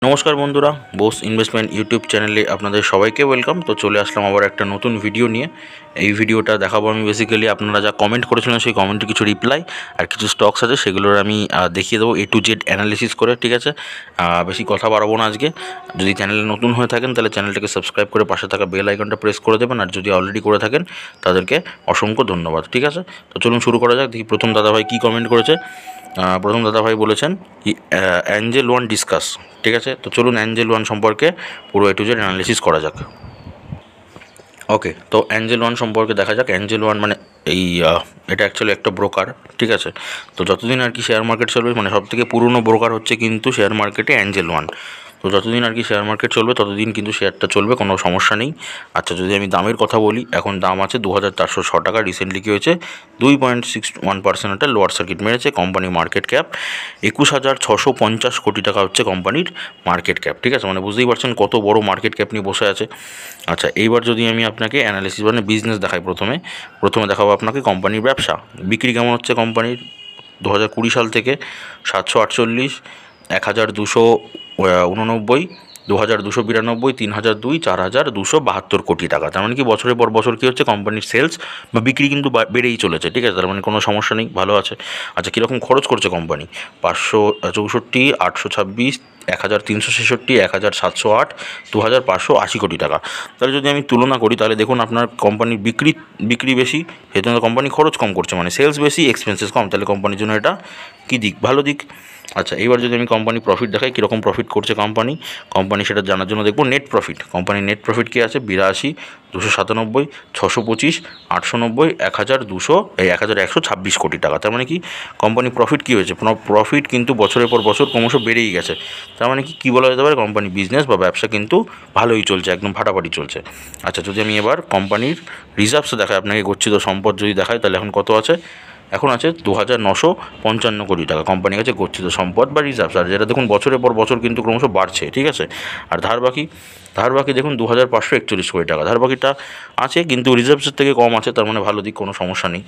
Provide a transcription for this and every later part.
নমস্কার বন্ধুরা, Bose investment YouTube চ্যানেলে আপনাদের সবাইকে ওয়েলকাম। তো চলে আসলাম আবার একটা নতুন ভিডিও নিয়ে। এই ভিডিওটা দেখাবো আমি বেসিক্যালি আপনারা যা কমেন্ট করেছিলেন সেই কমেন্টের কিছু রিপ্লাই আর কিছু স্টকস আছে সেগুলোর আমি দেখিয়ে দেবো A to Z অ্যানালিসিস করে, ঠিক আছে। বেশি কথা বাড়াবো না আজকে। যদি চ্যানেলে নতুন হয়ে থাকেন তাহলে চ্যানেলটাকে সাবস্ক্রাইব করে পাশে থাকা বেল আইকনটা প্রেস করে দেবেন, আর যদি অলরেডি করে থাকেন তাদেরকে অসংখ্য ধন্যবাদ, ঠিক আছে। তো চলুন শুরু করা যাক। দেখি প্রথম দাদাভাই কী কমেন্ট করেছে। প্রথম দাদাভাই বলেছেন অ্যাঞ্জেল ওয়ান ডিসকাস, ঠিক আছে। তো চলুন অ্যাঞ্জেল ওয়ান সম্পর্কে পুরো A to Z অ্যানালিসিস করা যাক। ওকে, তো অ্যাঞ্জেল ওয়ান সম্পর্কে দেখা যাক। অ্যাঞ্জেল ওয়ান মানে এই এটা অ্যাকচুয়ালি একটা ব্রোকার, ঠিক আছে। তো যতদিন আর কি শেয়ার মার্কেট চলবে, মানে সবথেকে পুরনো ব্রোকার হচ্ছে কিন্তু শেয়ার মার্কেটে অ্যাঞ্জেল ওয়ান। তো যতদিন আর কি শেয়ার মার্কেট চলবে ততদিন কিন্তু শেয়ারটা চলবে, কোনো সমস্যা নেই। আচ্ছা, যদি আমি দামের কথা বলি, এখন দাম আছে 2406 টাকা। রিসেন্টলি কী হয়েছে, 2.61% একটা লোয়ার সার্কিট মেরেছে। কোম্পানি মার্কেট ক্যাপ 21,650 কোটি টাকা হচ্ছে কোম্পানির মার্কেট ক্যাপ, ঠিক আছে। মানে বুঝতেই পারছেন কত বড় মার্কেট ক্যাপ নিয়ে বসে আছে। আচ্ছা, এইবার যদি আমি আপনাকে অ্যানালিসিস মানে বিজনেস দেখাই, প্রথমে দেখাবো আপনাকে কোম্পানির ব্যবসা বিক্রি কেমন হচ্ছে কোম্পানির। 2020 সাল থেকে 748, 1289, 2292, 3002, 4272 কোটি টাকা। তার মানে কি বছরের পর বছর কী হচ্ছে, কোম্পানির সেলস বা বিক্রি কিন্তু বেড়েই চলেছে, ঠিক আছে। তার মানে কোনো সমস্যা নেই, ভালো আছে। আচ্ছা, কীরকম খরচ করছে কোম্পানি? 564, 826, 1366, 1708, 2580 কোটি টাকা। তাহলে যদি আমি তুলনা করি তাহলে দেখুন আপনার কোম্পানির বিক্রি বেশি, সেজন্য কোম্পানি খরচ কম করছে, মানে সেলস বেশি, এক্সপেন্সেস কম। তাহলে কোম্পানির জন্য এটা কী দিক? ভালো দিক। আচ্ছা, এইবার যদি আমি কোম্পানি প্রফিট দেখাই, কীরকম প্রফিট করছে কোম্পানি সেটা জানার জন্য দেখবো নেট প্রফিট। কোম্পানির নেট প্রফিট কী আছে? 82, 297, 625, 890, 1126 কোটি টাকা। তার মানে কি কোম্পানি প্রফিট কী হয়েছে? প্রফিট কিন্তু বছরের পর বছর ক্রমশ বেড়েই গেছে। তার মানে কী বলা যেতে পারে, কোম্পানি বিজনেস বা ব্যবসা কিন্তু ভালোই চলছে, একদম ফাটাফাটি চলছে। আচ্ছা, যদি আমি এবার কোম্পানির রিজার্ভস দেখাই আপনাকে, গচ্ছিত সম্পদ যদি দেখায়, তাহলে এখন কত আছে? এখন আছে 2955 কোটি টাকা কোম্পানির কাছে গচ্ছিত সম্পদ বা রিজার্ভস। আর যেটা দেখুন বছরের পর বছর কিন্তু ক্রমশ বাড়ছে, ঠিক আছে। আর ধার বাকি দেখুন 2541 কোটি টাকা ধার বাকিটা আছে, কিন্তু রিজার্ভসের থেকে কম আছে। তার মানে ভালো দিক, কোনো সমস্যা নেই,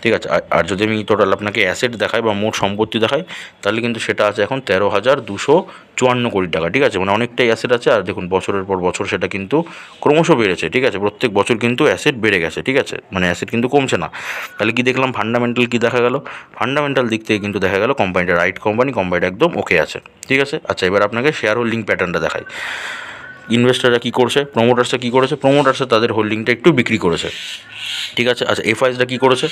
ঠিক আছে। আর যদি আমি টোটাল আপনাকে অ্যাসেট দেখাই বা মোট সম্পত্তি দেখাই, তাহলে কিন্তু সেটা আছে এখন 13,254 কোটি টাকা, ঠিক আছে। মানে অনেকটাই অ্যাসেট আছে। আর দেখুন বছরের পর বছর সেটা কিন্তু ক্রমশ বেড়েছে, ঠিক আছে। প্রত্যেক বছর কিন্তু অ্যাসেট বেড়ে গেছে, ঠিক আছে। মানে অ্যাসেট কিন্তু কমছে না। তাহলে কি দেখলাম, ফান্ডামেন্টাল কী দেখা গেল? ফান্ডামেন্টাল দিক থেকে কিন্তু দেখা গেল কোম্পানিটা রাইট কোম্পানিটা একদম ওকে আছে, ঠিক আছে। আচ্ছা, এবার আপনাকে শেয়ার হোল্ডিং প্যাটার্নটা দেখাই। ইনভেস্টাররা কী করছে, প্রোমোটার্সরা কী করেছে? প্রোমোটার্সরা তাদের হোল্ডিংটা একটু বিক্রি করেছে, ঠিক আছে। আচ্ছা, এফআইসরা কী করেছে?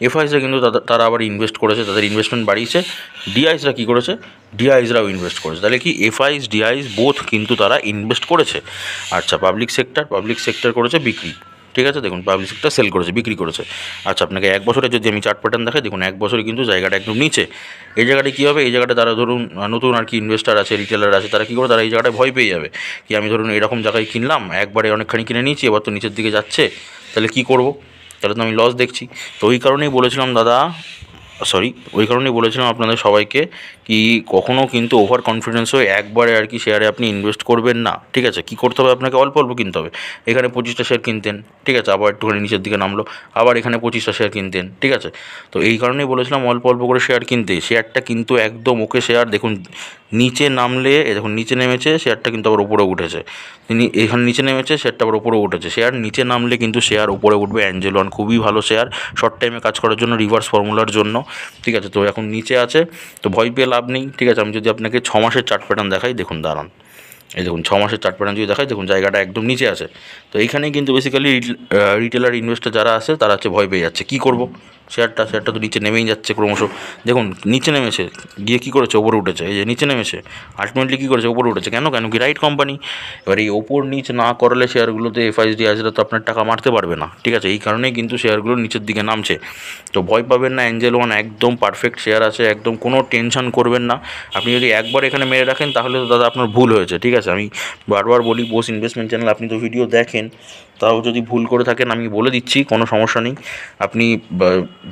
এফআইসরা কিন্তু তারা আবার ইনভেস্ট করেছে, তাদের ইনভেস্টমেন্ট বাড়িয়েছে। ডিআইসরা কী করেছে? ডিআইসরাও ইনভেস্ট করেছে। তাহলে কি এফআইস ডিআইস বোথ কিন্তু তারা ইনভেস্ট করেছে। আচ্ছা, পাবলিক সেক্টর করেছে বিক্রি, ঠিক আছে। দেখুন পাবলিক সেক্টর সেল করেছে, বিক্রি করেছে। আচ্ছা, আপনাকে এক বছরে যদি আমি চার্ট প্যাটার্ন দেখাই, দেখুন এক বছরে কিন্তু জায়গাটা একদম নিচে। এই জায়গাটায় কী হবে? এই জায়গাটা তারা ধরুন নতুন আর কি ইনভেস্টার আছে, রিটেলার আছে, তারা কী করে, তারা এই জায়গাটায় ভয় পেয়ে যাবে কি আমি ধরুন এরকম জায়গায় কিনলাম, একবারে অনেকখানি কিনে নিয়েছি, এবার তো নিচের দিকে যাচ্ছে, তাহলে কী করব? তাহলে তো আমি লস দেখছি। তো ওই কারণেই বলেছিলাম আপনাদের সবাইকে কি কখনও কিন্তু ওভার কনফিডেন্স হয়ে একবারে আর কি শেয়ারে আপনি ইনভেস্ট করবেন না, ঠিক আছে। কী করতে হবে আপনাকে? অল্প অল্প কিনতে হবে। এখানে 25টা শেয়ার কিনতেন, ঠিক আছে, আবার একটুখানি নিচের দিকে নামলো, আবার এখানে 25টা শেয়ার কিনতেন, ঠিক আছে। তো এই কারণেই বলেছিলাম অল্প অল্প করে শেয়ার কিনতে। শেয়ারটা কিন্তু একদম ওকে শেয়ার। দেখুন নিচে নামলে, দেখুন নিচে নেমেছে, শেয়ারটা কিন্তু আবার ওপরে উঠেছে। এখানে নিচে নেমেছে, শেয়ারটা আবার ওপরে উঠেছে। শেয়ার নিচে নামলে কিন্তু শেয়ার ওপরে উঠবে। অ্যাঞ্জেল ওয়ান খুবই ভালো শেয়ার শর্ট টাইমে কাজ করার জন্য, রিভার্স ফর্মুলার জন্য, ঠিক আছে। তো এখন নিচে আছে, তো ভয় পেয়ে লাভ নেই, ঠিক আছে। আমি যদি আপনাকে 6 মাসের চার্ট প্যাটার্ন দেখাই, দেখুন দাঁড়ান, এই দেখুন 6 মাসের চার্ট প্যাটার্ন যদি দেখাই, দেখুন জায়গাটা একদম নিচে আছে। তো এইখানেই কিন্তু বেসিক্যালি রিটেলার ইনভেস্টর যারা আছে তারা হচ্ছে ভয় পেয়ে যাচ্ছে। কী করব? শেয়ারটা তো নিচে নেমেই যাচ্ছে ক্রমশ। দেখুন নিচে নেমেছে, গিয়ে কী করেছে? ওপরে উঠেছে। এই যে নিচে নেমেছে, আলটিমেটলি কী করেছে? ওপরে উঠেছে। কেন কি রাইট কোম্পানি। এবার এই ওপর নিচ না করলে শেয়ারগুলোতে এফআইএসডি আসলে তো আপনার টাকা মারতে পারবে না, ঠিক আছে। এই কারণেই কিন্তু শেয়ারগুলো নিচের দিকে নামছে। তো ভয় পাবেন না, অ্যাঞ্জেল ওয়ান একদম পারফেক্ট শেয়ার আছে, একদম কোনো টেনশন করবেন না। আপনি যদি একবার এখানে মেরে রাখেন তাহলে তো দাদা আপনার ভুল হয়েছে, ঠিক আছে। আমি বারবার বলি, বোস ইনভেস্টমেন্ট চ্যানেল আপনি তো ভিডিও দেখেন, তাও যদি ভুল করে থাকেন আমি বলে দিচ্ছি, কোনো সমস্যা নেই। আপনি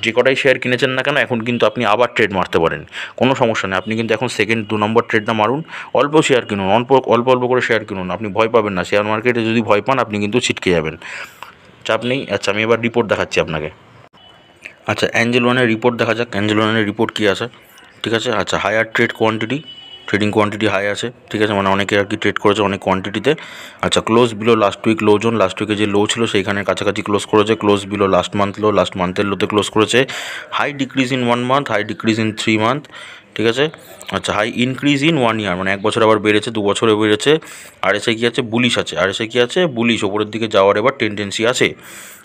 যে কটাই শেয়ার কিনেছেন না কেন, এখন কিন্তু আপনি আবার ট্রেড মারতে পারেন, কোনো সমস্যা নেই। আপনি কিন্তু এখন সেকেন্ড 2 নম্বর ট্রেডটা মারুন, অল্প শেয়ার কিনুন, অল্প অল্প করে শেয়ার কিনুন। আপনি ভয় পাবেন না। শেয়ার মার্কেটে যদি ভয় পান আপনি কিন্তু ছিটকে যাবেন, চাপ নেই। আচ্ছা, আমি এবার রিপোর্ট দেখাচ্ছি আপনাকে। আচ্ছা, অ্যাঞ্জেল ওয়ানের রিপোর্ট দেখা যাক। অ্যাঞ্জেল ওয়ানের রিপোর্ট কী আছে, ঠিক আছে। আচ্ছা, higher trade trading quantity high আছে, ঠিক আছে, মানে অনেকে আর কি ট্রেড করেছে অনেক কোয়ান্টিটিতে। আচ্ছা, close below last week low zone, last উইকে যে লো ছিল সেইখানে কাছাকাছি ক্লোজ করেছে। Close below last month low, last মান্থের লোতে ক্লোজ করেছে। High decrease in 1 month, high decrease in 3 month, ঠিক আছে। আচ্ছা, হাই ইনক্রিজ ইন 1 ইয়ার, মানে 1 বছর আবার বেড়েছে, 2 বছরে বেড়েছে। আরএসআই কী আছে, বুলিশ আছে। আরএসআই কী আছে, বুলিশ, ওপরের দিকে যাওয়ার এবার টেন্ডেন্সি আছে।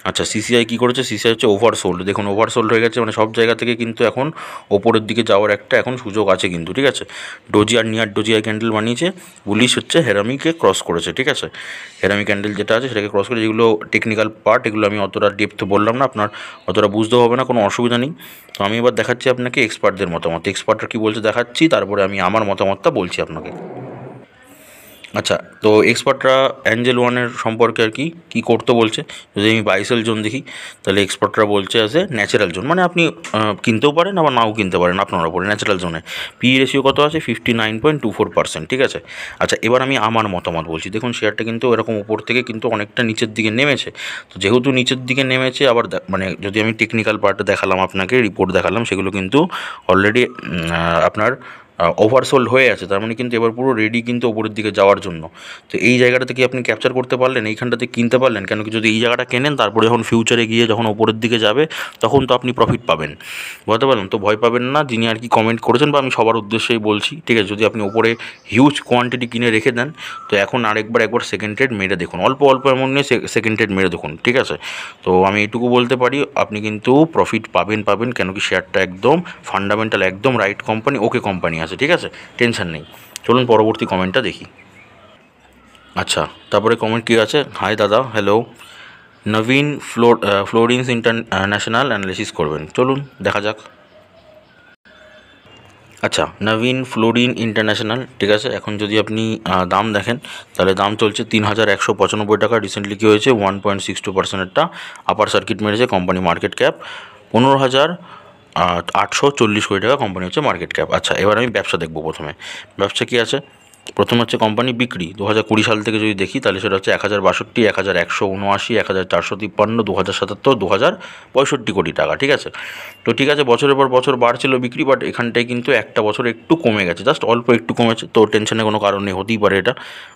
আচ্ছা, সিসিআই কী করেছে, সিসিআই হচ্ছে ওভারসোল্ড। দেখুন ওভারসোল্ড হয়ে গেছে, মানে সব জায়গা থেকে কিন্তু এখন ওপরের দিকে যাওয়ার একটা এখন সুযোগ আছে কিন্তু, ঠিক আছে। ডোজি আর নিয়ার ডোজি আই ক্যান্ডেল বানিয়েছে। বুলিশ হচ্ছে হেরামিকে ক্রস করেছে, ঠিক আছে। হেরামি ক্যান্ডেল যেটা আছে সেটাকে ক্রস করে, যেগুলো টেকনিক্যাল পার্ট, এগুলো আমি অতটা ডেপথ বললাম না, আপনার অতটা বুঝতেও হবে না, কোনো অসুবিধা নেই। তো আমি এবার দেখাচ্ছি আপনাকে এক্সপার্টদের মতামত। এক্সপার্টরা কী বলছে দেখাচ্ছি, তারপরে আমি আমার মতামতটা বলছি আপনাকে। আচ্ছা, তো এক্সপার্টরা অ্যাঞ্জেল ওয়ানের সম্পর্কে আর কি কী করতে বলছে। যদি আমি বাইসেল জোন দেখি, তাহলে এক্সপার্টরা বলছে অ্যাজ এ ন্যাচারাল জোন, মানে আপনি কিনতেও পারেন আবার নাও কিনতে পারেন, আপনার ওপরে। ন্যাচারাল জোনে পি রেশিও কত আছে, 59.24%, ঠিক আছে। আচ্ছা, এবার আমি আমার মতামত বলছি। দেখুন শেয়ারটা কিন্তু এরকম উপর থেকে কিন্তু অনেকটা নিচের দিকে নেমেছে। তো যেহেতু নিচের দিকে নেমেছে, আবার মানে যদি আমি টেকনিক্যাল পার্টে দেখালাম আপনাকে, রিপোর্ট দেখালাম, সেগুলো কিন্তু অলরেডি আপনার ওভারসোল্ড হয়ে আছে। তার মানে কিন্তু এবার পুরো রেডি কিন্তু ওপরের দিকে যাওয়ার জন্য। তো এই জায়গাটা থেকে আপনি ক্যাপচার করতে পারলেন, এইখানটাতে কিনতে পারলেন, কেন কি যদি এই জায়গাটা কেনেন, তারপরে যখন ফিউচারে গিয়ে যখন ওপরের দিকে যাবে, তখন তো আপনি প্রফিট পাবেন, বুঝতে পারলাম। তো ভয় পাবেন না, যিনি আর কি কমেন্ট করেছেন, বা আমি সবার উদ্দেশ্যেই বলছি, ঠিক আছে। যদি আপনি ওপরে হিউজ কোয়ান্টিটি কিনে রেখে দেন, তো এখন একবার সেকেন্ড ট্রেড মেরে দেখুন, অল্প অল্প এমন নিয়ে সেকেন্ড ট্রেড মেরে দেখুন, ঠিক আছে। তো আমি এইটুকু বলতে পারি, আপনি কিন্তু প্রফিট পাবেন, কেন কি শেয়ারটা একদম ফান্ডামেন্টাল, একদম রাইট কোম্পানি, ওকে কোম্পানি আছে, ঠিক আছে, টেনশন নেই। চলুন পরবর্তী কমেন্টটা দেখি। আচ্ছা, তারপরে কমেন্ট কী আছে, হাই দাদা, হ্যালো, নবীন ফ্লোরিন্স ইন্টারন্যাশনাল অ্যানালিসিস করবেন, চলুন দেখা যাক। আচ্ছা, নবীন ফ্লোরিন ইন্টারন্যাশনাল, ঠিক আছে। এখন যদি আপনি দাম দেখেন, তাহলে দাম চলছে 3,195 টাকা। রিসেন্টলি কী হয়েছে, 1.62%-এরটা আপার সার্কিট মেরেছে। কোম্পানি মার্কেট ক্যাপ 15,840 কোটি টাকা, কোম্পানি হচ্ছে মার্কেট ক্যাপ। আচ্ছা, এবার আমি ব্যবসা দেখব। প্রথমে ব্যবসা কী আছে, প্রথম হচ্ছে কোম্পানি বিক্রি। 2020 সাল থেকে যদি দেখি, তাহলে সেটা হচ্ছে 1,062, 1,179, 1,453, 2,077, 2,065 কোটি টাকা, ঠিক আছে। তো ঠিক আছে, বছরের পর বছর বাড়ছিল বিক্রি, বাট এখানটায় কিন্তু একটা বছর একটু কমে গেছে, জাস্ট অল্প একটু কমেছে, তো টেনশনের কোনো কারণ নেই, হতেই পারে এটা।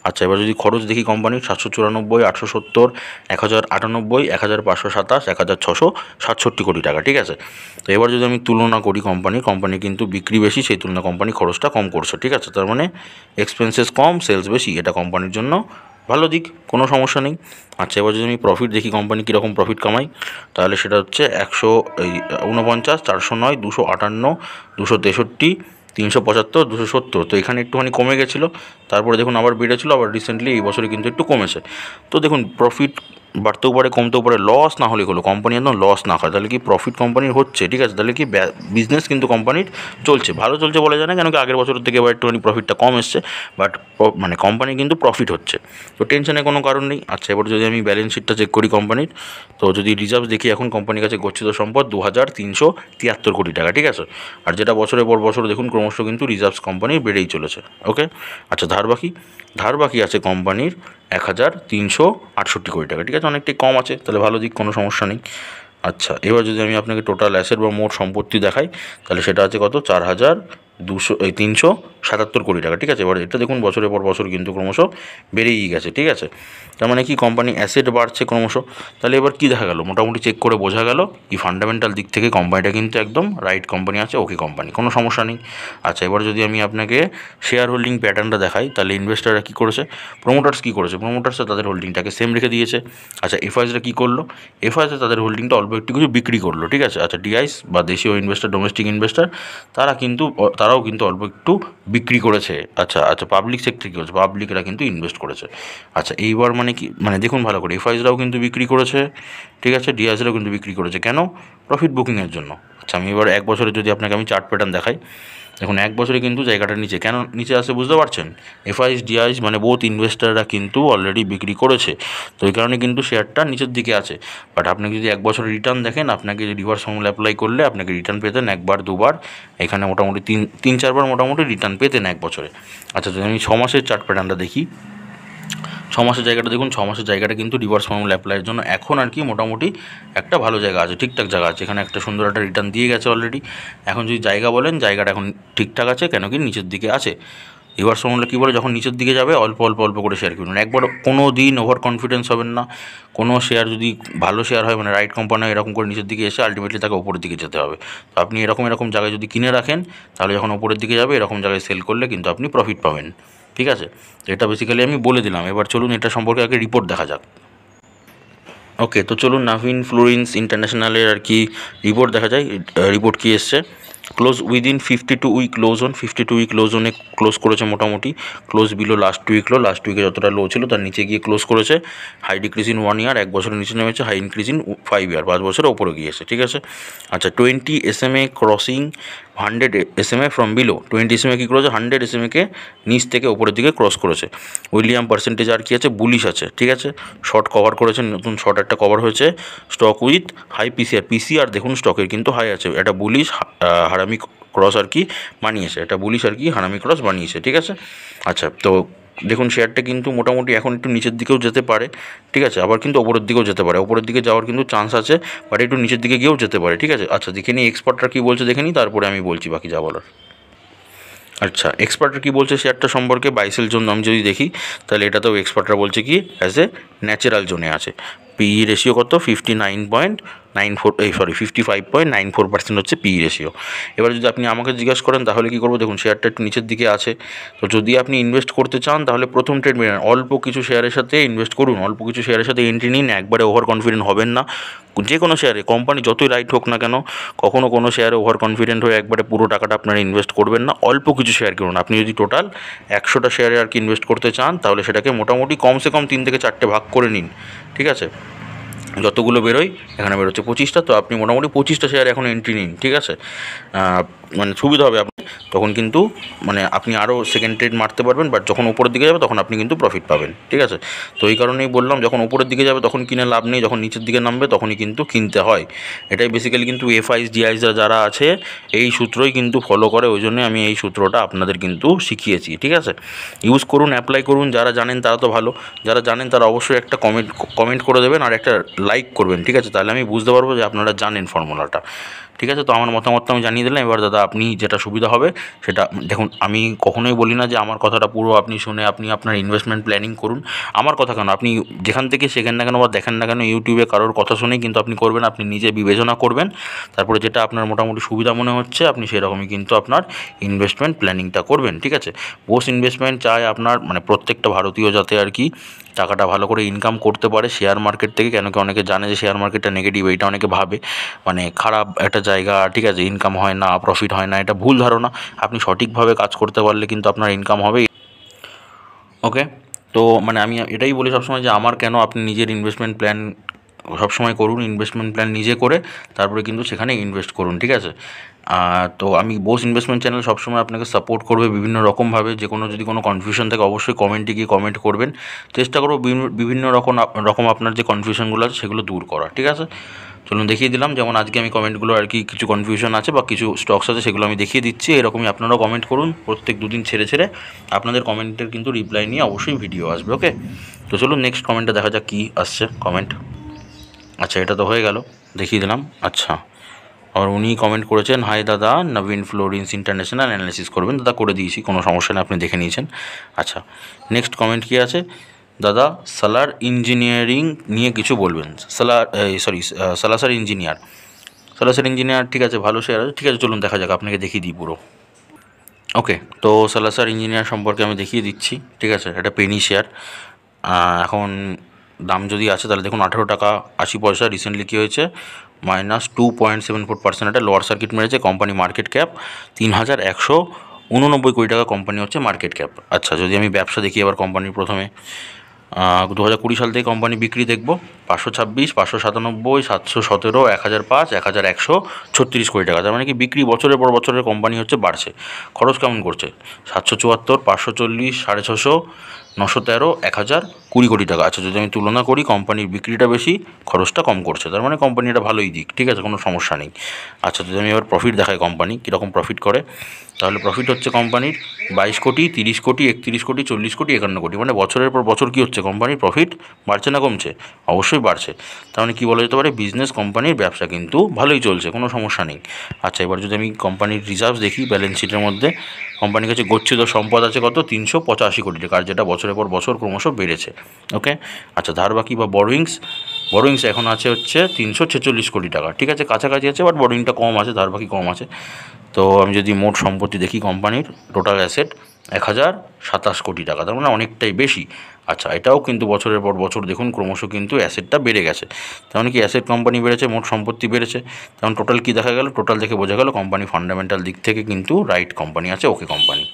আচ্ছা, এবার যদি খরচ দেখি কোম্পানির, 794, 870, 1,098, 1,527, 1,667 কোটি টাকা, ঠিক আছে। তো এবার যদি আমি তুলনা করি, কোম্পানি কিন্তু বিক্রি বেশি, সেই তুলনায় কোম্পানি খরচটা কম করছে, ঠিক আছে। তার মানে এক্সপেন্সেস কম, সেলস বেশি, এটা কোম্পানির জন্য ভালো দিক, কোনো সমস্যা নেই। আচ্ছা, এবার যদি আমি প্রফিট দেখি, কোম্পানি কীরকম প্রফিট কামাই, তাহলে সেটা হচ্ছে 149, 409, 258, 263, 375, 270। তো এখানে একটুখানি কমে গেছিলো, তারপরে দেখুন আবার বেড়েছিলো, আবার রিসেন্টলি এই বছরে কিন্তু একটু কমেছে। তো দেখুন প্রফিট বাড়তেও পারে, কমতেও পারে, লস না হলে হলো, কোম্পানি একদম লস না হয়, তাহলে কি প্রফিট কোম্পানির হচ্ছে, ঠিক আছে। তাহলে কি বিজনেস কিন্তু কোম্পানির চলছে, ভালো চলছে বলা যায় না, কেন কি আগের বছরের থেকে এবার একটুখানি প্রফিটটা কম এসছে, বাট মানে কোম্পানি কিন্তু প্রফিট হচ্ছে, তো টেনশনের কোনো কারণ নেই। আচ্ছা, এবার যদি আমি ব্যালেন্স শিটটা চেক করি কোম্পানির, তো যদি রিজার্ভ দেখি, এখন কোম্পানির কাছে গচ্ছিত সম্পদ 2,373 কোটি টাকা, ঠিক আছে। আর যেটা বছরের পর বছর দেখুন ক্রমশ কিন্তু রিজার্ভস কোম্পানির বেড়েই চলেছে, ওকে। আচ্ছা, ধার বাকি আছে কোম্পানির 1,368 কোটি টাকা, ঠিক আছে, অনেকটাই কম আছে, তাহলে ভালো দিক, কোনো সমস্যা নেই। আচ্ছা, এবার যদি আমি আপনাকে টোটাল অ্যাসেট বা মোট সম্পত্তি দেখাই, তাহলে সেটা আছে কত, 4,377 কোটি টাকা, ঠিক আছে। এবার এটা দেখুন বছরের পর বছর কিন্তু ক্রমশ বেড়েই গেছে, ঠিক আছে। তার মানে কি কোম্পানি অ্যাসেট বাড়ছে ক্রমশ। তাহলে এবার কী দেখা গেল, মোটামুটি চেক করে বোঝা গেল কি ফান্ডামেন্টাল দিক থেকে কোম্পানিটা কিন্তু একদম রাইট কোম্পানি আছে, ওকে কোম্পানি, কোনো সমস্যা নেই। আচ্ছা, এবার যদি আমি আপনাকে শেয়ার হোল্ডিং প্যাটার্নটা দেখাই, তাহলে ইনভেস্টাররা কী করেছে, প্রোমোটার্স কী করেছে, প্রোমোটার্সরা তাদের হোল্ডিংটাকে সেম রেখে দিয়েছে। আচ্ছা, এফআইসরা কী করলো, এফআইসরা তাদের হোল্ডিংটা অল্প একটু কিছু বিক্রি করলো, ঠিক আছে। আচ্ছা, ডিআইস বা দেশীয় ইনভেস্টার, ডোমেস্টিক ইনভেস্টার, তারাও কিন্তু অল্প একটু বিক্রি করেছে। আচ্ছা, পাবলিক সেক্টর কী হচ্ছে, পাবলিকরা কিন্তু ইনভেস্ট করেছে। আচ্ছা, এইবার মানে কি, মানে দেখুন ভালো করে, এফআইসরাও কিন্তু বিক্রি করেছে, ঠিক আছে, ডিআইসরাও কিন্তু বিক্রি করেছে, কেন, প্রফিট বুকিংয়ের জন্য। আচ্ছা, আমি এবার এক বছরে যদি আপনাকে আমি চার্ট প্যাটার্ন দেখাই, দেখুন এক বছরে কিন্তু জায়গাটা নিচে, কেন নিচে আসে বুঝতে পারছেন, এফআইস ডিআইস মানে বোথ ইনভেস্টাররা কিন্তু অলরেডি বিক্রি করেছে, তো এই কারণে কিন্তু শেয়ারটা নিচের দিকে আছে। বাট আপনি যদি এক বছরের রিটার্ন দেখেন, আপনাকে রিভার্স ফর্মুলা অ্যাপ্লাই করলে আপনাকে রিটার্ন পেতেন একবার দুবার, এখানে মোটামুটি তিন চারবার মোটামুটি রিটার্ন পেতেন এক বছরে। আচ্ছা, যদি আমি 6 মাসের চার্ট প্যাটার্নটা দেখি, 6 মাসের জায়গাটা দেখুন, 6 মাসের জায়গাটা কিন্তু রিভার্স ফর্মুলা অ্যাপ্লাইয়ের জন্য এখন আর কি মোটামুটি একটা ভালো জায়গা আছে, ঠিকঠাক জায়গা আছে, এখানে একটা সুন্দর একটা রিটার্ন দিয়ে গেছে অলরেডি। এখন যদি জায়গা বলেন, জায়গাটা এখন ঠিকঠাক আছে, কেন কি নিচের দিকে আছে। রিভার্স ফর্মুলা কী বলে, যখন নিচের দিকে যাবে অল্প অল্প অল্প করে শেয়ার কিনুন। একবার কোনো দিন ওভার কনফিডেন্স হবেন না। কোনো শেয়ার যদি ভালো শেয়ার হয়, মানে রাইট কোম্পানি, এরকম করে নিচের দিকে এসে আলটিমেটলি তাকে ওপরের দিকে যেতে হবে। তো আপনি এরকম জায়গায় যদি কিনে রাখেন, তাহলে যখন ওপরের দিকে যাবে এরকম জায়গায় সেল করলে কিন্তু আপনি প্রফিট পাবেন। ঠিক আছে, এটা বেসিক্যালি আমি বলে দিলাম। এবার চলুন এটা সম্পর্কে আগে রিপোর্ট দেখা যাক। ওকে, তো চলুন নাভিন ফ্লোরিন্স ইন্টারন্যাশনালের আর কি রিপোর্ট দেখা যায়। রিপোর্ট কী এসছে, close within 52 week low zone. 52 week low জোনে ক্লোজ করেছে মোটামুটি। Close below last week low, last উইকে যতটা লো ছিল তার নিচে গিয়ে ক্লোজ করেছে। হাই ডিক্রিজ ইন 1 ইয়ার, 1 বছরের নিচে নেমেছে। হাই ইনক্রিজ ইন 5 ইয়ার, 5 বছরের ওপরে গিয়েছে। ঠিক আছে, আচ্ছা 20 SMA crossing 100 SMA from below. 20 SMA কী করেছে, 100 SMA কে নিচ থেকে ওপরের দিকে ক্রস করেছে। উইলিয়াম পার্সেন্টেজ আর কি আছে, বুলিশ আছে। ঠিক আছে, শর্ট কভার করেছে, নতুন শর্ট একটা কভার হয়েছে। স্টক উইথ হাই পিসিআর দেখুন স্টকের কিন্তু হাই আছে। এটা বুলিশ হারামি ক্রস আর কি বানিয়েছে, এটা বুলিশ আর কি হারামি ক্রস বানিয়েছে। ঠিক আছে, আচ্ছা তো দেখুন শেয়ারটা কিন্তু মোটামুটি এখন একটু নিচের দিকেও যেতে পারে। ঠিক আছে, আবার কিন্তু ওপরের দিকেও যেতে পারে। ওপরের দিকে যাওয়ার কিন্তু চান্স আছে, বাট একটু নিচের দিকে গিয়েও যেতে পারে। ঠিক আছে, আচ্ছা দেখে নিই এক্সপার্টরা কী বলছে, দেখে নিই, তারপরে আমি বলছি বাকি যা বলার। আচ্ছা, এক্সপার্টরা কী বলছে শেয়ারটা সম্পর্কে, বাইসেল জোন আমি যদি দেখি, তাহলে এটাতেও এক্সপার্টরা বলছে কি অ্যাজ এ ন্যাচারাল জোনে আছে। পিই রেশিও কত, 55.94% হচ্ছে পিই রেশিও। এবার যদি আপনি আমাকে জিজ্ঞাসা করেন তাহলে কী করবো, দেখুন শেয়ারটা একটু নিচের দিকে আছে। তো যদি আপনি ইনভেস্ট করতে চান তাহলে প্রথম ট্রেড নেন, অল্প কিছু শেয়ারের সাথে ইনভেস্ট করুন, অল্প কিছু শেয়ারের সাথে এন্ট্রি নিন। একবারে ওভার কনফিডেন্ট হবেন না। যে কোনো শেয়ারে, কোম্পানি যতই রাইট হোক না কেন, কখনো কোনো শেয়ারে ওভার কনফিডেন্ট হয়ে একবারে পুরো টাকাটা আপনারা ইনভেস্ট করবেন না। অল্প কিছু শেয়ার কিনুন। আপনি যদি টোটাল 100টা শেয়ারে আর কি ইনভেস্ট করতে চান, তাহলে সেটাকে মোটামুটি কমসে কম 3 থেকে 4টে ভাগ করে নিন। ঠিক আছে, যতগুলো বেরোয়, এখানে বেরোচ্ছে 25টা, তো আপনি মোটামুটি 25টা শেয়ার এখন এন্ট্রি নিন। ঠিক আছে, মানে সুবিধা হবে আপনি, তখন কিন্তু মানে আপনি আরও সেকেন্ড ট্রেড মারতে পারবেন। বাট যখন উপরের দিকে যাবে তখন আপনি কিন্তু প্রফিট পাবেন। ঠিক আছে, তো এই কারণেই বললাম যখন উপরের দিকে যাবে তখন কিনে লাভ নেই, যখন নিচের দিকে নামবে তখনই কিন্তু কিনতে হয়। এটাই বেসিক্যালি কিন্তু এফআইস ডিআইসরা যারা আছে এই সূত্রই কিন্তু ফলো করে, ওই জন্যই আমি এই সূত্রটা আপনাদের কিন্তু শিখিয়েছি। ঠিক আছে, ইউজ করুন, অ্যাপ্লাই করুন। যারা জানেন তারা তো ভালো, যারা জানেন তারা অবশ্যই একটা কমেন্ট করে দেবেন আর একটা লাইক করবেন। ঠিক আছে, তাহলে আমি বুঝতে পারবো যে আপনারা জানেন ফর্মুলাটা। ঠিক আছে, তো আমার মতামতটা আমি জানিয়ে দিলাম। এবার দাদা আপনি যেটা সুবিধা হবে সেটা দেখুন, আমি কখনোই বলি না যে আমার কথাটা পুরো আপনি শুনে আপনি আপনার ইনভেস্টমেন্ট প্ল্যানিং করুন। আমার কথা কেন, আপনি যেখান থেকে শেখেন না কেন বা দেখেন না কেন, ইউটিউবে কারোর কথা শুনেই কিন্তু আপনি করবেন। আপনি নিজে বিবেচনা করবেন, তারপরে যেটা আপনার মোটামুটি সুবিধা মনে হচ্ছে আপনি সেরকমই কিন্তু আপনার ইনভেস্টমেন্ট প্ল্যানিংটা করবেন। ঠিক আছে, বোস ইনভেস্টমেন্ট চায় আপনার মানে প্রত্যেকটা ভারতীয় যাতে আর কি টাকাটা ভালো করে ইনকাম করতে পারে শেয়ার মার্কেট থেকে। কেন কি অনেকে জানে যে শেয়ার মার্কেটটা নেগেটিভ, এইটা অনেকে ভাবে মানে খারাপ একটা জায়গা। ঠিক আছে, ইনকাম হয় না, প্রফিট হয় না, এটা ভুল ধারণা। আপনি সঠিকভাবে কাজ করতে পারলে কিন্তু আপনার ইনকাম হবে। ওকে, তো মানে আমি এটাই বলি সবসময় যে আমার কেন, আপনি নিজের ইনভেস্টমেন্ট প্ল্যান সবসময় করুন। ইনভেস্টমেন্ট প্ল্যান নিজে করে তারপরে কিন্তু সেখানে ইনভেস্ট করুন। ঠিক আছে, তো আমি বোস ইনভেস্টমেন্ট চ্যানেল সবসময় আপনাকে সাপোর্ট করবে বিভিন্ন রকমভাবে। যে কোনো যদি কোনো কনফিউশন থাকে অবশ্যই কমেন্টে গিয়ে কমেন্ট করবেন। চেষ্টা করবো বিভিন্ন রকম আপনার যে কনফিউশনগুলো আছে সেগুলো দূর করা। ঠিক আছে, চলুন দেখিয়ে দিলাম। যেমন আজকে আমি কমেন্টগুলো আর কি কিছু কনফিউশন আছে বা কিছু স্টকস আছে সেগুলো আমি দেখিয়ে দিচ্ছি। এরকমই আপনারাও কমেন্ট করুন, প্রত্যেক দুদিন ছেড়ে ছেড়ে আপনাদের কমেন্টের কিন্তু রিপ্লাই নিয়ে অবশ্যই ভিডিও আসবে। ওকে, তো চলুন নেক্সট কমেন্টটা দেখা যাক কী আসছে কমেন্ট। আচ্ছা, এটা তো হয়ে গেল, দেখিয়ে দিলাম। আচ্ছা, আর উনি কমেন্ট করেছেন, হাই দাদা, নবীন ফ্লোরিন্স ইন্টারন্যাশনাল অ্যানালিসিস করবেন। দাদা করে দিয়েছি, কোনো সমস্যা নেই, আপনি দেখে নিয়েছেন। আচ্ছা, নেক্সট কমেন্ট কী আছে, দাদা সালার ইঞ্জিনিয়ারিং নিয়ে কিছু বলবেন। সালাসার ইঞ্জিনিয়ার। ঠিক আছে, ভালো শেয়ার আছে। ঠিক আছে, চলুন দেখা যাক, আপনাকে দেখিয়ে দিই পুরো। ওকে, তো সালাসার ইঞ্জিনিয়ার সম্পর্কে আমি দেখিয়ে দিচ্ছি। ঠিক আছে, এটা পেনি শেয়ার। এখন দাম যদি আছে তাহলে দেখুন 18 টাকা 80 পয়সা। রিসেন্টলি কী হয়েছে, -2.74%। এটা লোয়ার সার্কিট মেরেছে। কোম্পানি মার্কেট ক্যাপ 3,189 কোটি টাকা কোম্পানি হচ্ছে মার্কেট ক্যাপ। আচ্ছা, যদি আমি ব্যবসা দেখি এবার কোম্পানির প্রথমে 2020 সাল থেকে কোম্পানি বিক্রি দেখব 526, 597, 717, 1005, 1136 কোটি টাকা। তার মানে কি বিক্রি বছরের পর বছরের কোম্পানি হচ্ছে বাড়ছে। খরচ কেমন করছে, 774, 540, 650, 913, 1020 কোটি টাকা। আচ্ছা, যদি আমি তুলনা করি কোম্পানির বিক্রিটা বেশি, খরচটা কম করছে, তার মানে কোম্পানি এটা ভালোই দিক। ঠিক আছে, কোনো সমস্যা নেই। আচ্ছা, যদি আমি এবার প্রফিট দেখাই কোম্পানি কীরকম প্রফিট করে, তাহলে প্রফিট হচ্ছে কোম্পানির 22 কোটি, 30 কোটি, 31 কোটি, 40 কোটি, 51 কোটি। মানে বছরের পর বছর কী হচ্ছে, কোম্পানির প্রফিট বাড়ছে না কমছে, অবশ্যই বাড়ছে। তার মানে কী বলা যেতে পারে, বিজনেস কোম্পানির ব্যবসা কিন্তু ভালোই চলছে, কোনো সমস্যা নেই। আচ্ছা, এবার যদি আমি কোম্পানির রিজার্ভ দেখি, ব্যালেন্স শিটের মধ্যে কোম্পানির কাছে গচ্ছিত সম্পদ আছে কত, 385 কোটি টাকা, আর যেটা বছরের পর বছর ক্রমশ বেড়েছে। ওকে। আচ্ছা, ধার বাকি বা বরোয়িংস এখন আছে হচ্ছে 346 কোটি টাকা, ঠিক আছে, কাছাকাছি আছে, বাট বরোয়িংটা কম আছে, ধার বাকি কম আছে। তো আমি যদি মোট সম্পত্তি দেখি কোম্পানির, টোটাল অ্যাসেট 1027 কোটি টাকা, তার মানে অনেকটাই বেশি। আচ্ছা, এটাও কিন্তু বছরের পর বছর দেখুন ক্রমশ কিন্তু অ্যাসেটটা বেড়ে গেছে। তার মানে কি অ্যাসেট কোম্পানি বেড়েছে, মোট সম্পত্তি বেড়েছে। তখন টোটাল কী দেখা গেল, টোটাল দেখে বোঝা গেল কোম্পানি ফান্ডামেন্টাল দিক থেকে কিন্তু রাইট কোম্পানি আছে, ওকে কোম্পানি।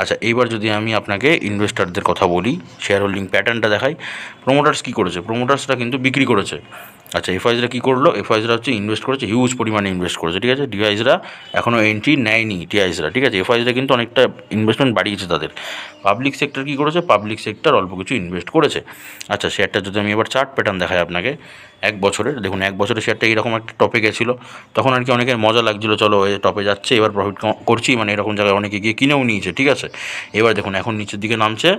আচ্ছা, এইবার যদি আমি আপনাকে ইনভেস্টারদের কথা বলি, শেয়ার হোল্ডিং প্যাটার্নটা দেখাই। প্রোমোটার্স কী করেছে, প্রোমোটার্সরা কিন্তু বিক্রি করেছে। আচ্ছা, এফআইজরা কী করলো, এফআইজরা হচ্ছে ইনভেস্ট করেছে, হিউজ পরিমাণে ইনভেস্ট করেছে, ঠিক আছে। ডিআইজরা এখনও এন্ট্রি নেয়নি, টিআইজরা, ঠিক আছে। এফআইজরা কিন্তু অনেকটা ইনভেস্টমেন্ট বাড়িয়েছে তাদের। পাবলিক সেক্টর কী করেছে, পাবলিক সেক্টর অল্প কিছু ইনভেস্ট করেছে। আচ্ছা, শেয়ারটা যদি আমি এবার চার্ট প্যাটার্ন দেখাই আপনাকে এক বছরের, দেখুন এক বছরের শেয়ারটা এইরকম একটা টপে গেছিলো, তখন আর কি অনেকের মজা লাগছিলো, চলো এই টপে যাচ্ছে, এবার প্রফিট করছি, মানে এরকম জায়গায় অনেকে গিয়ে কিনেও নিয়েছে, ঠিক আছে। এবার দেখুন এখন নিচের দিকে নামছে,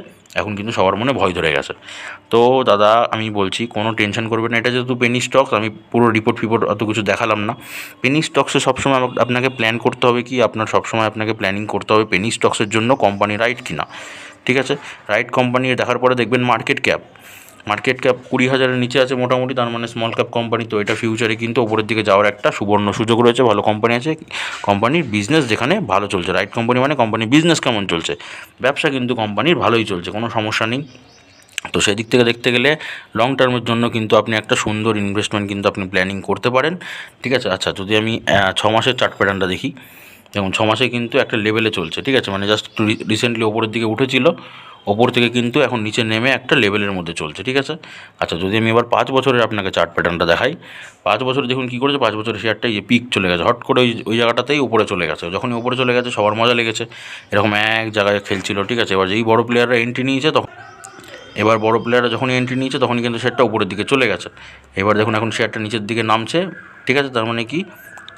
এখন কিন্তু সবার মনে ভয় ধরে গেছে। তো দাদা আমি বলছি কোনো টেনশন করবেন না, এটা যেহেতু পেনি স্টকস, আমি পুরো রিপোর্ট অত কিছু দেখালাম না। পেনি স্টকসে সবসময় আপনাকে প্ল্যান করতে হবে কি, আপনার সবসময় আপনাকে প্ল্যানিং করতে হবে পেনি স্টকসের জন্য কোম্পানি রাইট কিনা, ঠিক আছে। রাইট কোম্পানি দেখার পরে দেখবেন মার্কেট ক্যাপ 20,000-এর নিচে আছে মোটামুটি, তার মানে স্মল ক্যাপ কোম্পানি। তো এটা ফিউচারে কিন্তু ওপরের দিকে যাওয়ার একটা সুবর্ণ সুযোগ রয়েছে, ভালো কোম্পানি আছে, কোম্পানির বিজনেস যেখানে ভালো চলছে। রাইট কোম্পানি মানে কোম্পানির বিজনেস কেমন চলছে, ব্যবসা কিন্তু কোম্পানির ভালোই চলছে, কোনো সমস্যা নেই। তো সেই দিক থেকে দেখতে গেলে লং টার্মের জন্য কিন্তু আপনি একটা সুন্দর ইনভেস্টমেন্ট কিন্তু আপনি প্ল্যানিং করতে পারেন, ঠিক আছে। আচ্ছা, যদি আমি 6 মাসের চার্ট প্যাটার্নটা দেখি, যেমন 6 মাসে কিন্তু একটা লেভেলে চলছে, ঠিক আছে, মানে জাস্ট রিসেন্টলি ওপরের দিকে উঠেছিল, ওপর থেকে কিন্তু এখন নিচে নেমে একটা লেভেলের মধ্যে চলছে, ঠিক আছে। আচ্ছা, যদি আমি এবার 5 বছরের আপনাকে চার্ট প্যাটার্নটা দেখাই, 5 বছরে দেখুন কী করেছে, 5 বছরের শেয়ারটা এই পিক চলে গেছে, হট করে ওই জায়গাটাতেই উপরে চলে গেছে। যখনই উপরে চলে গেছে সবার মজা লেগেছে, এরকম এক জায়গায় খেলছিল, ঠিক আছে। এবার যেই বড় প্লেয়াররা এন্ট্রি নিয়েছে, এবার বড় প্লেয়াররা যখনই এন্ট্রি নিয়েছে তখনই কিন্তু শেয়ারটা উপরের দিকে চলে গেছে। এবার দেখুন এখন শেয়ারটা নিচের দিকে নামছে, ঠিক আছে। তার মানে কি,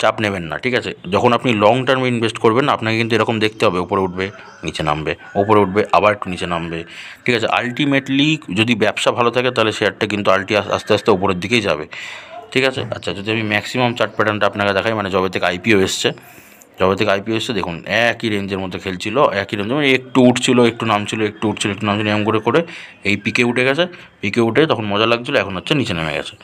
চাপ নেবেন না, ঠিক আছে। যখন আপনি লং টার্মে ইনভেস্ট করবেন আপনাকে কিন্তু এরকম দেখতে হবে, উপরে উঠবে নিচে নামবে, উপরে উঠবে আবার একটু নিচে নামবে, ঠিক আছে। আলটিমেটলি যদি ব্যবসা ভালো থাকে তাহলে শেয়ারটা কিন্তু আস্তে আস্তে উপরের দিকেই যাবে, ঠিক আছে। আচ্ছা, যদি আমি ম্যাক্সিমাম চার্ট প্যাটার্নটা আপনাকে দেখাই, মানে যবে থেকে আইপিও এসছে, দেখুন একই রেঞ্জের মধ্যে খেলছিল, একই রেঞ্জে, মানে একটু উঠছিল একটু নামছিল, একটু উঠছিল একটু নামছিল, এরকম করে এই পিকে উঠে গেছে, পিকে উঠে তখন মজা লাগছিলো, এখন হচ্ছে নিচে নেমে গেছে।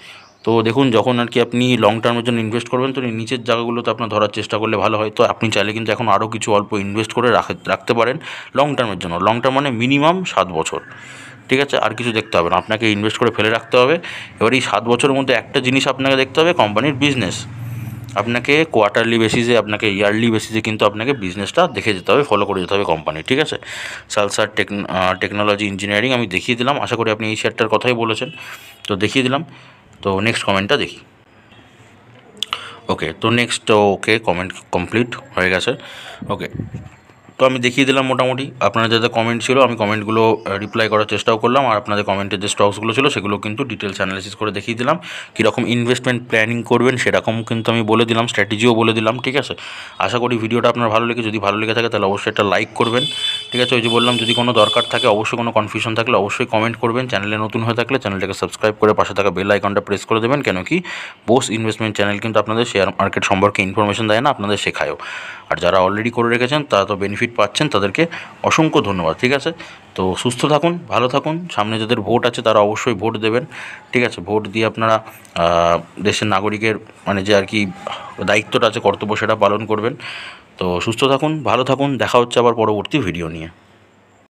তো দেখুন যখন আর কি আপনি লং টার্মের জন্য ইনভেস্ট করবেন, তো নিচের জায়গাগুলোতে আপনার ধরার চেষ্টা করলে ভালো হয়। তো আপনি চাইলে কিন্তু এখন আরও কিছু অল্প ইনভেস্ট করে রাখতে পারেন লং টার্মের জন্য। লং টার্ম মানে মিনিমাম 7 বছর, ঠিক আছে। আর কিছু দেখতে হবে না, আপনাকে ইনভেস্ট করে ফেলে রাখতে হবে। এবার এই 7 বছরের মধ্যে একটা জিনিস আপনাকে দেখতে হবে, কোম্পানির বিজনেস। আপনাকে কোয়ার্টারলি বেসিসে, আপনাকে ইয়ারলি বেসিসে কিন্তু আপনাকে বিজনেসটা দেখে যেতে হবে, ফলো করে যেতে হবে কোম্পানি, ঠিক আছে। সালসার টেকনোলজি ইঞ্জিনিয়ারিং আমি দেখিয়ে দিলাম, আশা করি আপনি এই শেয়ারটার কথাই বলেছেন, তো দেখিয়ে দিলাম। তো নেক্সট কমেন্টটা দেখি। ওকে, তো নেক্সট, ওকে কমেন্ট কমপ্লিট হয়ে গেছে। ওকে, তো আমি দেখিয়ে দিলাম মোটামুটি আপনাদের যাদের কমেন্ট ছিল, আমি কমেন্টগুলো রিপ্লাই করার চেষ্টাও করলাম, আর আপনাদের কমেন্টের যে স্টকসগুলো ছিল সেগুলো কিন্তু ডিটেলস অ্যানালিসিস করে দেখিয়ে দিলাম। কীরকম ইনভেস্টমেন্ট প্ল্যানিং করবেন সেরকম কিন্তু আমি বলে দিলাম, স্ট্র্যাটেজিও বলে দিলাম, ঠিক আছে। আশা করি ভিডিওটা আপনার ভালো লেগে, যদি ভালো লেগে থাকে তাহলে অবশ্যই একটা লাইক করবেন, ঠিক আছে। ওই যে বললাম, যদি কোনো দরকার থাকে, অবশ্যই কোনো কনফিউশন থাকলে অবশ্যই কমেন্ট করবেন। চ্যানেলে নতুন হয়ে থাকলে চ্যানেলটাকে সাবস্ক্রাইব করে পাশে থাকা বেল আইকনটা প্রেস করে দেবেন, কেন কি বোস ইনভেস্টমেন্ট চ্যানেল কিন্তু আপনাদের শেয়ার মার্কেট সম্পর্কে ইনফরমেশন দেয় না, আপনাদের শেখায়ও। আর যারা অলরেডি করে রেখেছেন তারা তো বেনিফিট পাচ্ছেন, তাদেরকে অসংখ্য ধন্যবাদ, ঠিক আছে। তো সুস্থ থাকুন, ভালো থাকুন, সামনে যাদের ভোট আছে তারা অবশ্যই ভোট দেবেন, ঠিক আছে। ভোট দিয়ে আপনারা দেশের নাগরিকের মানে যে আর কি দায়িত্বটা আছে, কর্তব্য, সেটা পালন করবেন। তো সুস্থ থাকুন, ভালো থাকুন, দেখা হচ্ছে আবার পরবর্তী ভিডিও নিয়ে।